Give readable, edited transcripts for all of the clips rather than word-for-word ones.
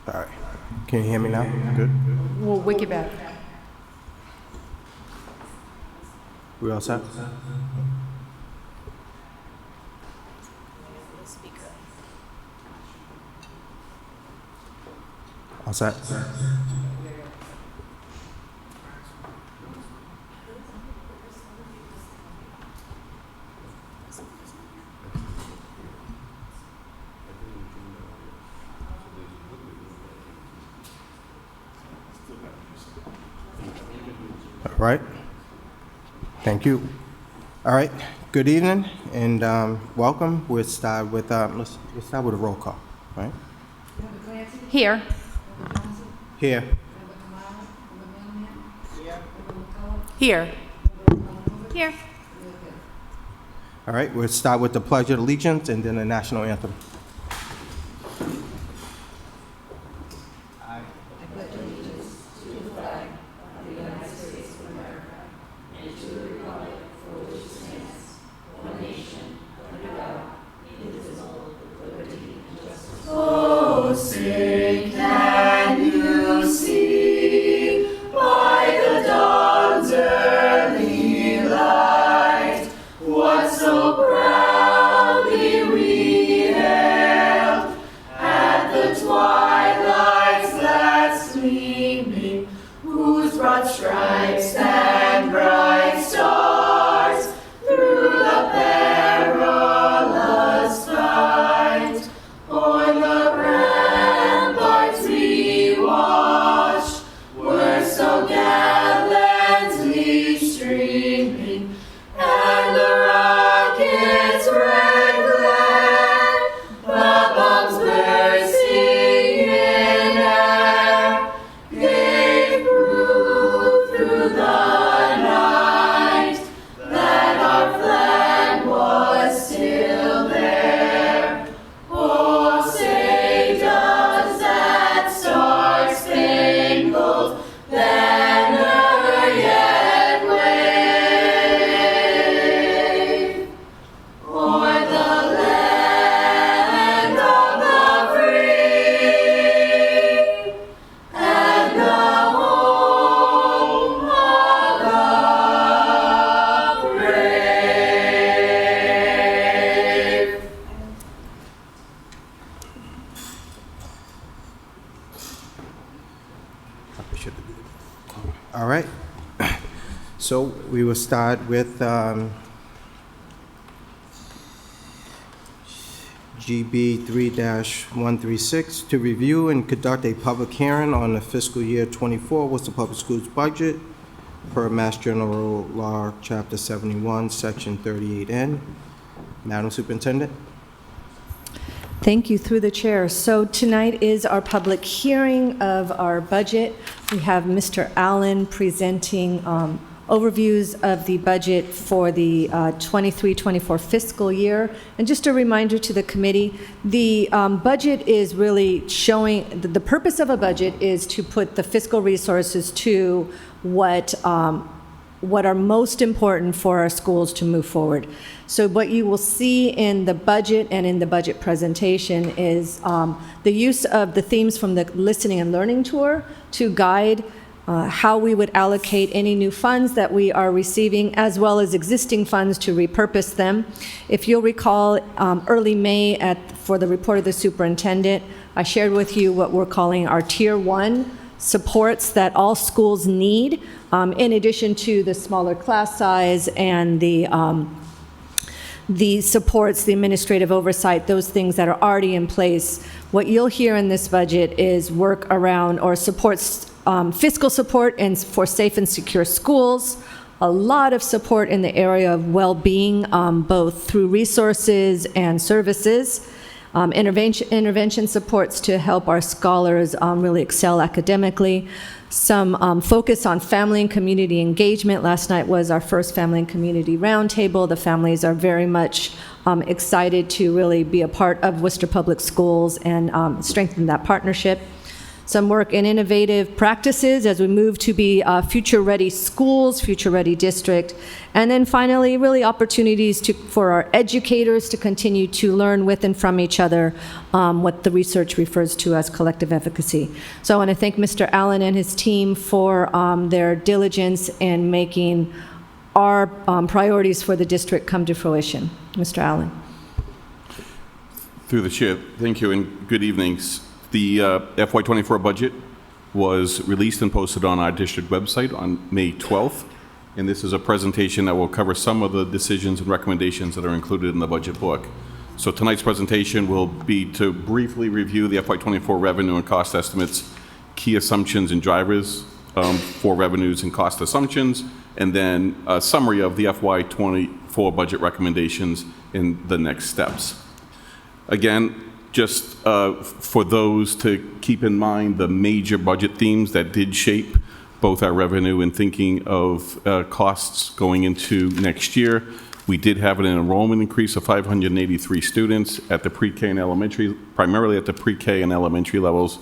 All right. Can you hear me now? Good. We'll wake it back. We all set? All set? All right. Thank you. All right. Good evening and welcome. We'll start with let's start with a roll call. Right? Here. Here. Here. Here. All right. We'll start with the Pledge of Allegiance and then the national anthem. All right. So we will start with GB 3-136 to review and conduct a public hearing on the fiscal year 24 Worcester Public Schools budget per Mass General Law, Chapter 71, Section 38N. Madam Superintendent. Thank you, through the chair. So tonight is our public hearing of our budget. We have Mr. Allen presenting overviews of the budget for the 23-24 fiscal year. And just a reminder to the committee, the budget is really showing, the purpose of a budget is to put the fiscal resources to what are most important for our schools to move forward. So what you will see in the budget and in the budget presentation is the use of the themes from the listening and learning tour to guide how we would allocate any new funds that we are receiving, as well as existing funds to repurpose them. If you'll recall, early May for the report of the superintendent, I shared with you what we're calling our Tier 1 supports that all schools need, in addition to the smaller class size and the supports, the administrative oversight, those things that are already in place. What you'll hear in this budget is work around or supports, fiscal support and for safe and secure schools, a lot of support in the area of well-being, both through resources and services, intervention supports to help our scholars really excel academically, some focus on family and community engagement. Last night was our first family and community roundtable. The families are very much excited to really be a part of Worcester Public Schools and strengthen that partnership. some work in innovative practices as we move to be future-ready schools, future-ready district, and then finally, really opportunities for our educators to continue to learn with and from each other what the research refers to as collective efficacy. So I want to thank Mr. Allen and his team for their diligence in making our priorities for the district come to fruition. Mr. Allen. Through the chair, thank you and good evenings. The FY24 budget was released and posted on our district website on May 12th, and this is a presentation that will cover some of the decisions and recommendations that are included in the budget book. So tonight's presentation will be to briefly review the FY24 revenue and cost estimates, key assumptions and drivers for revenues and cost assumptions, and then a summary of the FY24 budget recommendations in the next steps. Again, just for those to keep in mind the major budget themes that did shape both our revenue and thinking of costs going into next year. We did have an enrollment increase of 583 students at the pre-K and elementary, primarily at the pre-K and elementary levels.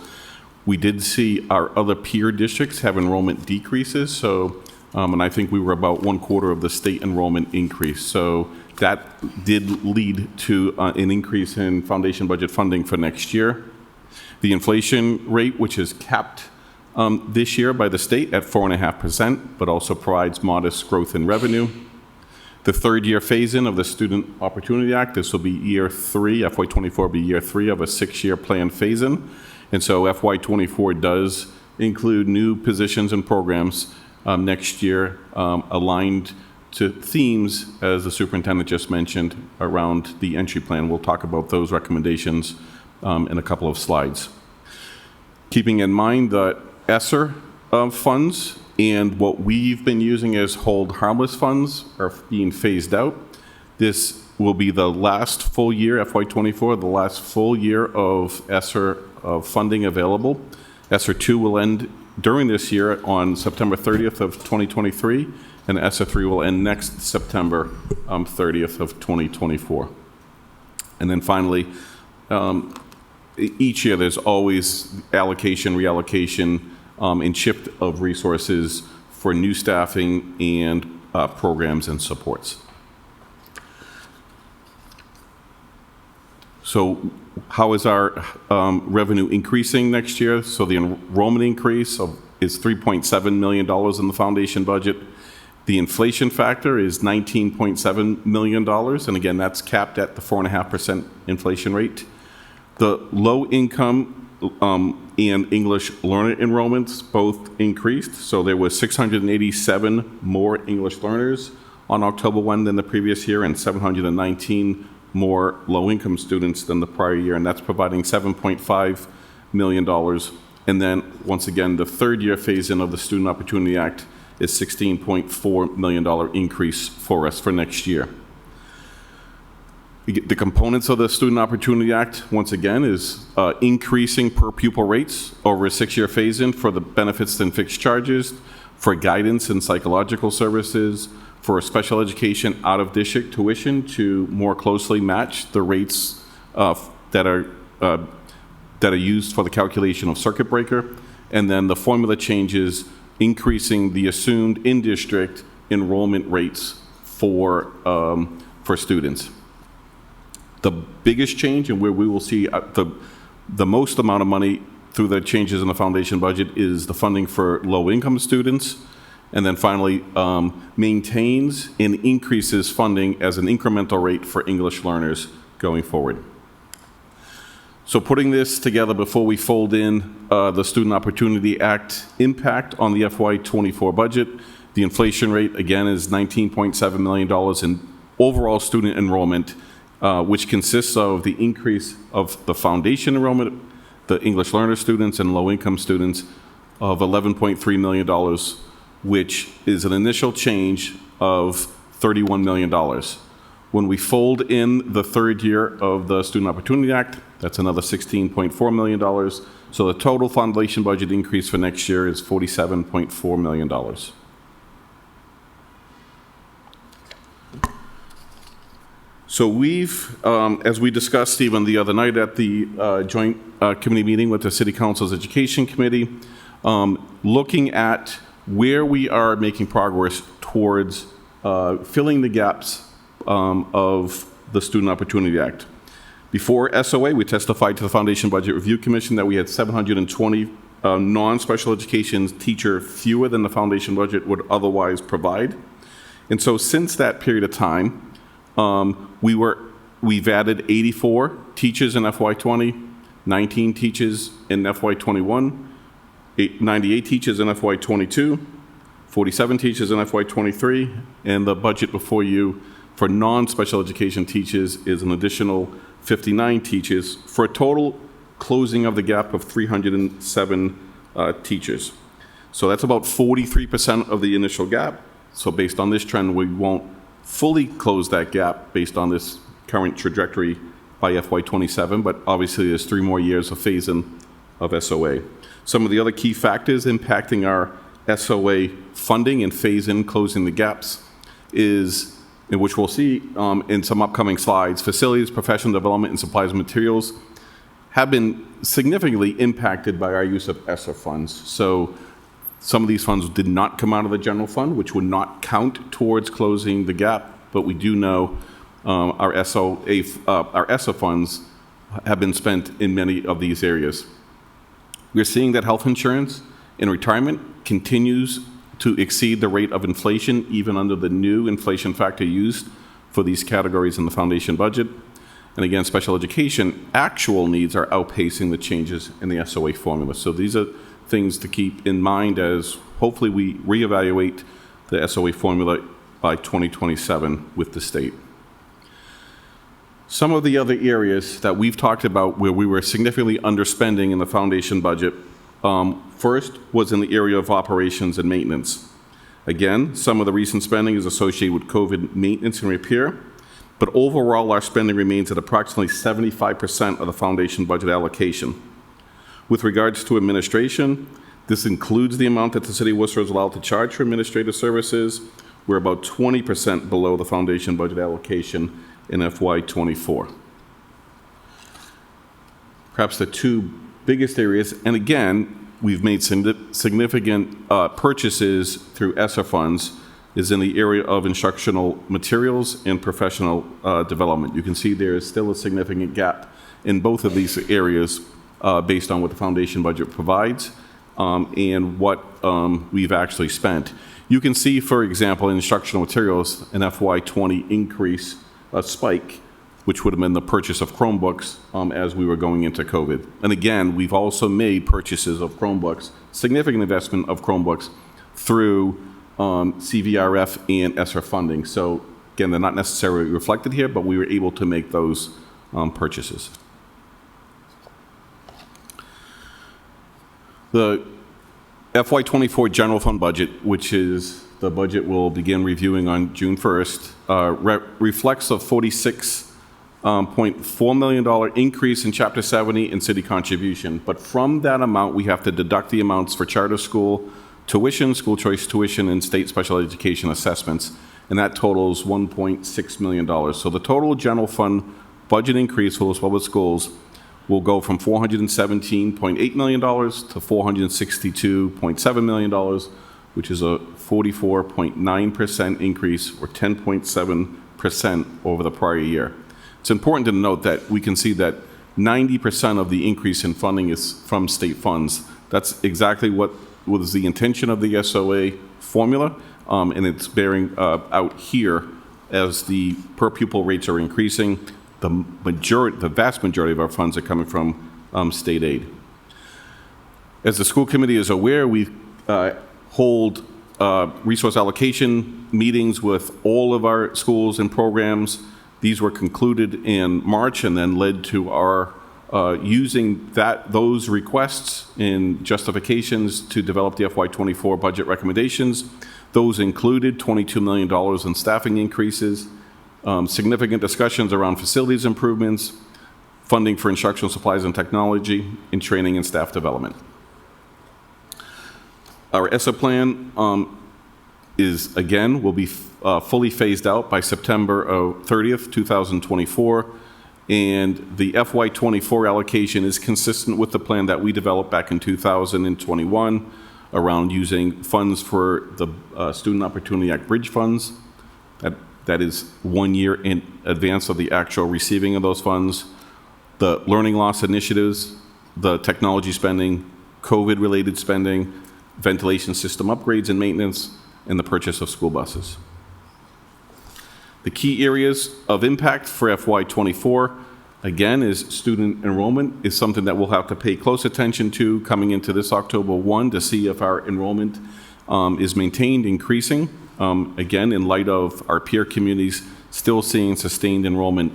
We did see our other peer districts have enrollment decreases, so, and I think we were about 1/4 of the state enrollment increase. So that did lead to an increase in foundation budget funding for next year. The inflation rate, which is capped this year by the state at 4.5%, but also provides modest growth in revenue. The third-year phase-in of the Student Opportunity Act, this will be year 3, FY24 will be year 3 of a 6-year plan phase-in. And so FY24 does include new positions and programs next year aligned to themes, as the superintendent just mentioned, around the entry plan. We'll talk about those recommendations in a couple of slides. Keeping in mind that ESSER funds and what we've been using as hold harmless funds are being phased out. This will be the last full year, FY24, the last full year of ESSER funding available. ESSER 2 will end during this year on September 30th of 2023, and ESSER 3 will end next September 30th of 2024. And then finally, each year there's always allocation, reallocation, and shift of resources for new staffing and programs and supports. So how is our revenue increasing next year? So the enrollment increase is $3.7 million in the foundation budget. The inflation factor is $19.7 million, and again, that's capped at the 4.5% inflation rate. The low income and English learner enrollments both increased, so there was 687 more English learners on October 1 than the previous year, and 719 more low-income students than the prior year, and that's providing $7.5 million. And then, once again, the third-year phase-in of the Student Opportunity Act is $16.4 million increase for us for next year. The components of the Student Opportunity Act, once again, is increasing per pupil rates over a 6-year phase-in for the benefits and fixed charges, for guidance and psychological services, for special education out-of-district tuition to more closely match the rates that are used for the calculation of circuit breaker, and then the formula changes increasing the assumed in-district enrollment rates for students. The biggest change, and where we will see the most amount of money through the changes in the foundation budget, is the funding for low-income students, and then finally maintains and increases funding as an incremental rate for English learners going forward. So putting this together before we fold in the Student Opportunity Act impact on the FY24 budget, the inflation rate, again, is $19.7 million in overall student enrollment, which consists of the increase of the foundation enrollment, the English learner students and low-income students, of $11.3 million, which is an initial change of $31 million. When we fold in the third year of the Student Opportunity Act, that's another $16.4 million. So the total foundation budget increase for next year is $47.4 million. So we've, as we discussed, Stephen, the other night at the joint committee meeting with the City Council's Education Committee, looking at where we are making progress towards filling the gaps of the Student Opportunity Act. Before SOA, we testified to the Foundation Budget Review Commission that we had 720 non-special education teacher fewer than the foundation budget would otherwise provide. And so since that period of time, we've added 84 teachers in FY20, 19 teachers in FY21, 98 teachers in FY22, 47 teachers in FY23, and the budget before you for non-special education teachers is an additional 59 teachers for a total closing of the gap of 307 teachers. So that's about 43% of the initial gap. So based on this trend, we won't fully close that gap based on this current trajectory by FY27, but obviously there's 3 more years of phase-in of SOA. Some of the other key factors impacting our SOA funding and phase-in closing the gaps is, which we'll see in some upcoming slides, facilities, professional development, and supplies and materials have been significantly impacted by our use of ESSER funds. So some of these funds did not come out of the general fund, which would not count towards closing the gap, but we do know our ESSER funds have been spent in many of these areas. We're seeing that health insurance in retirement continues to exceed the rate of inflation, even under the new inflation factor used for these categories in the foundation budget. And again, special education actual needs are outpacing the changes in the SOA formula. So these are things to keep in mind as hopefully we reevaluate the SOA formula by 2027 with the state. Some of the other areas that we've talked about where we were significantly underspending in the foundation budget, first was in the area of operations and maintenance. Again, some of the recent spending is associated with COVID maintenance and repair, but overall our spending remains at approximately 75% of the foundation budget allocation. With regards to administration, this includes the amount that the City of Worcester is allowed to charge for administrative services. We're about 20% below the foundation budget allocation in FY24. Perhaps the 2 biggest areas, and again, we've made significant purchases through ESSER funds, is in the area of instructional materials and professional development. You can see there is still a significant gap in both of these areas based on what the foundation budget provides and what we've actually spent. You can see, for example, in instructional materials, an FY20 increase, a spike, which would have been the purchase of Chromebooks as we were going into COVID. And again, we've also made purchases of Chromebooks, significant investment of Chromebooks through CVRF and ESSER funding. So again, they're not necessarily reflected here, but we were able to make those purchases. The FY24 general fund budget, which is the budget we'll begin reviewing on June 1st, reflects a $46.4 million increase in Chapter 70 in city contribution. But from that amount, we have to deduct the amounts for charter school tuition, school choice tuition, and state special education assessments, and that totals $1.6 million. So the total general fund budget increase for those public schools will go from $417.8 million to $462.7 million, which is a 44.9% increase, or 10.7% over the prior year. It's important to note that we can see that 90% of the increase in funding is from state funds. That's exactly what was the intention of the SOA formula, and it's bearing out here as the per pupil rates are increasing. The vast majority of our funds are coming from state aid. As the school committee is aware, we hold resource allocation meetings with all of our schools and programs. These were concluded in March and then led to our using those requests and justifications to develop the FY24 budget recommendations. Those included $22 million in staffing increases, significant discussions around facilities improvements, funding for instructional supplies and technology, and training and staff development. Our ESSER plan will be fully phased out by September 30th, 2024. And the FY24 allocation is consistent with the plan that we developed back in 2021 around using funds for the Student Opportunity Act Bridge funds. That is 1 year in advance of the actual receiving of those funds. The learning loss initiatives, the technology spending, COVID-related spending, ventilation system upgrades and maintenance, and the purchase of school buses. The key areas of impact for FY24, again, is student enrollment is something that we'll have to pay close attention to coming into this October 1 to see if our enrollment is maintained, increasing. Again, in light of our peer communities still seeing sustained enrollment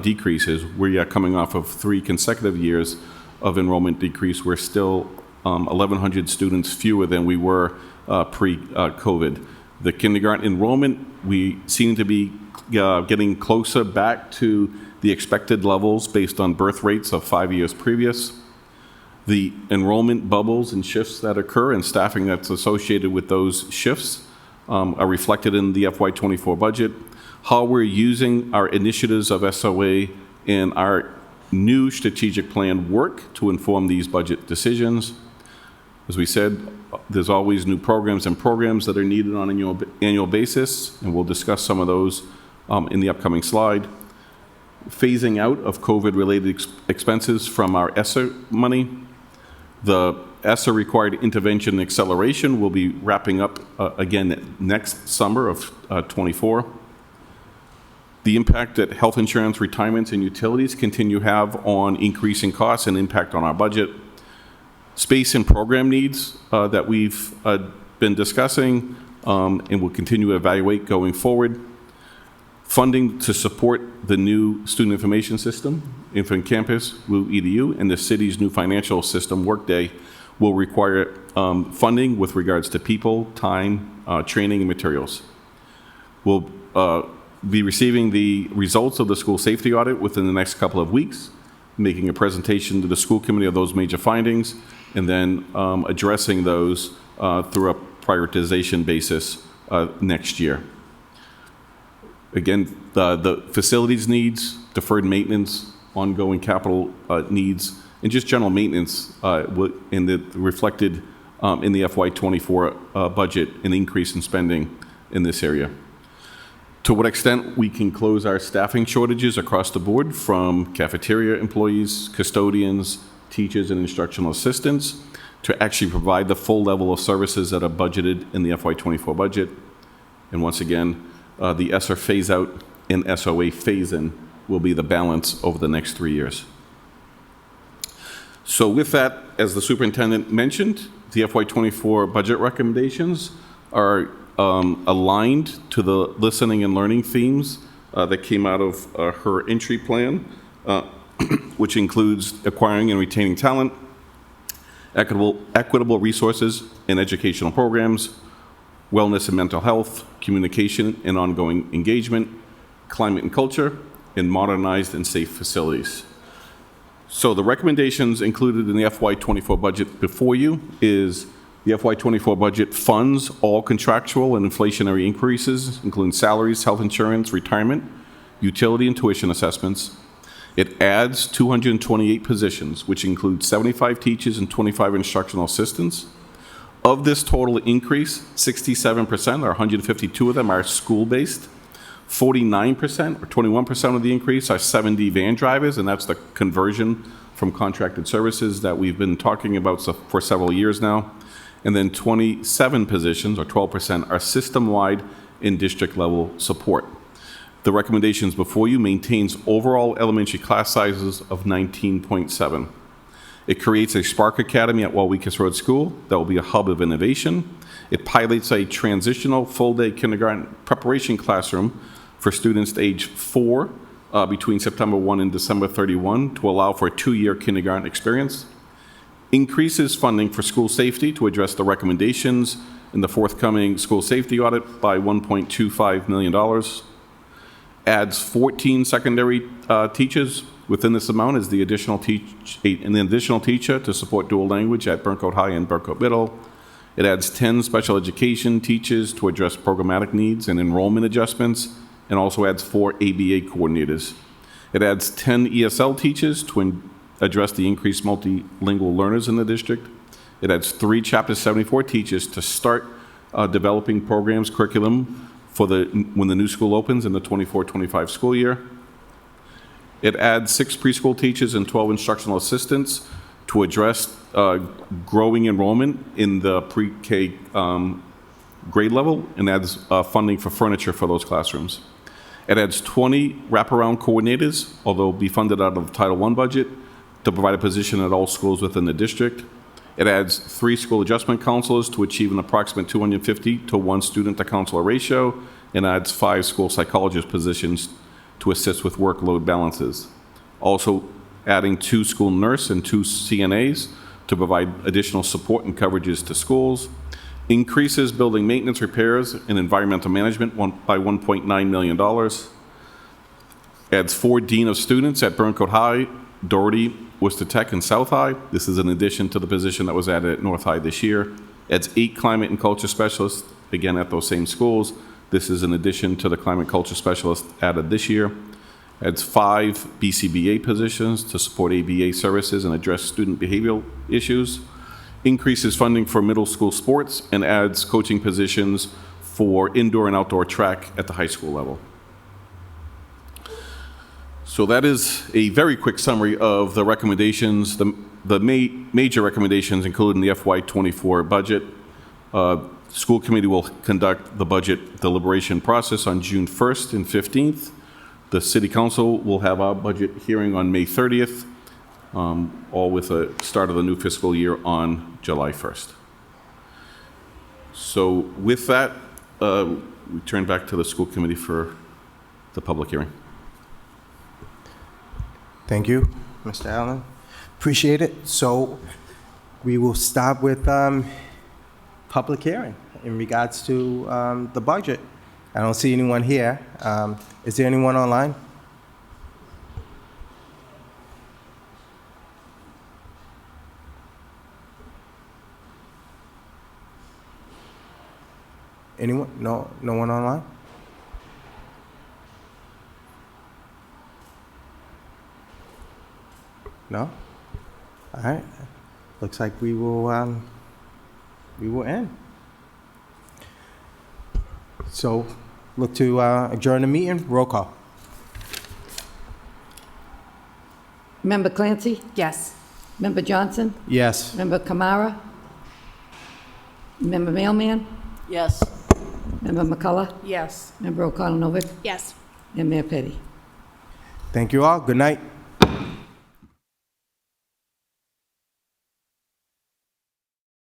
decreases. We are coming off of 3 consecutive years of enrollment decrease. We're still 1,100 students fewer than we were pre-COVID. The kindergarten enrollment, we seem to be getting closer back to the expected levels based on birth rates of 5 years previous. The enrollment bubbles and shifts that occur and staffing that's associated with those shifts are reflected in the FY24 budget. How we're using our initiatives of SOA and our new strategic plan work to inform these budget decisions. As we said, there's always new programs that are needed on an annual basis, and we'll discuss some of those in the upcoming slide. Phasing out of COVID-related expenses from our ESSER money. The ESSER required intervention and acceleration will be wrapping up again next summer of 24. The impact that health insurance, retirements, and utilities continue to have on increasing costs and impact on our budget. Space and program needs that we've been discussing and will continue to evaluate going forward. Funding to support the new student information system, Infant Campus, WEA-TV, and the city's new financial system, Workday, will require funding with regards to people, time, training, and materials. We'll be receiving the results of the school safety audit within the next couple of weeks, making a presentation to the school committee of those major findings, and then addressing those through a prioritization basis next year. Again, the facilities needs, deferred maintenance, ongoing capital needs, and just general maintenance reflected in the FY24 budget, an increase in spending in this area. To what extent we can close our staffing shortages across the board from cafeteria employees, custodians, teachers, and instructional assistants to actually provide the full level of services that are budgeted in the FY24 budget. And once again, the ESSER phase out and SOA phase in will be the balance over the next 3 years. So with that, as the superintendent mentioned, the FY24 budget recommendations are aligned to the listening and learning themes that came out of her entry plan, which includes acquiring and retaining talent, equitable resources and educational programs, wellness and mental health, communication and ongoing engagement, climate and culture, and modernized and safe facilities. So the recommendations included in the FY24 budget before you is the FY24 budget funds all contractual and inflationary increases, including salaries, health insurance, retirement, utility, and tuition assessments. It adds 228 positions, which includes 75 teachers and 25 instructional assistants. Of this total increase, 67%, or 152 of them, are school-based. 49%, or 21% of the increase, are 7D van drivers, and that's the conversion from contracted services that we've been talking about for several years now. And then 27 positions, or 12%, are system-wide in district-level support. The recommendations before you maintains overall elementary class sizes of 19.7. It creates a Spark Academy at Walwickes Road School that will be a hub of innovation. It pilots a transitional full-day kindergarten preparation classroom for students age 4 between September 1 and December 31 to allow for a 2-year kindergarten experience. Increases funding for school safety to address the recommendations in the forthcoming school safety audit by $1.25 million. Adds 14 secondary teachers. Within this amount is the additional teacher to support dual language at Burncoat High and Burncoat Middle. It adds 10 special education teachers to address programmatic needs and enrollment adjustments, and also adds 4 ABA coordinators. It adds 10 ESL teachers to address the increased multilingual learners in the district. It adds 3 Chapter 74 teachers to start developing programs, curriculum for when the new school opens in the 24-25 school year. It adds 6 preschool teachers and 12 instructional assistants to address growing enrollment in the pre-K grade level, and adds funding for furniture for those classrooms. It adds 20 wraparound coordinators, although be funded out of the Title I budget, to provide a position at all schools within the district. It adds 3 school adjustment counselors to achieve an approximate 250 to 1 student to counselor ratio, and adds 5 school psychologist positions to assist with workload balances. Also adding 2 school nurse and 2 CNAs to provide additional support and coverages to schools. Increases building maintenance, repairs, and environmental management by $1.9 million. Adds 4 dean of students at Burncoat High, Doherty, Worcester Tech, and South High. This is in addition to the position that was added at North High this year. Adds 8 climate and culture specialists, again at those same schools. This is in addition to the climate culture specialists added this year. Adds 5 BCBA positions to support ABA services and address student behavioral issues. Increases funding for middle school sports, and adds coaching positions for indoor and outdoor track at the high school level. So that is a very quick summary of the recommendations, the major recommendations included in the FY24 budget. School committee will conduct the budget deliberation process on June 1st and 15th. The city council will have our budget hearing on May 30th, all with the start of the new fiscal year on July 1st. So with that, we turn back to the school committee for the public hearing. Thank you, Mr. Allen. Appreciate it. So we will start with public hearing in regards to the budget. I don't see anyone here. Is there anyone online? Anyone? No one online? No? All right. Looks like we will end. So look to adjourn the meeting. Roll call. Member Clancy? Yes. Member Johnson? Yes. Member Kamara? Member Mailman? Yes. Member McCullough? Yes. Member O'Connell-Novick? Yes. And Mayor Petty. Thank you all. Good night.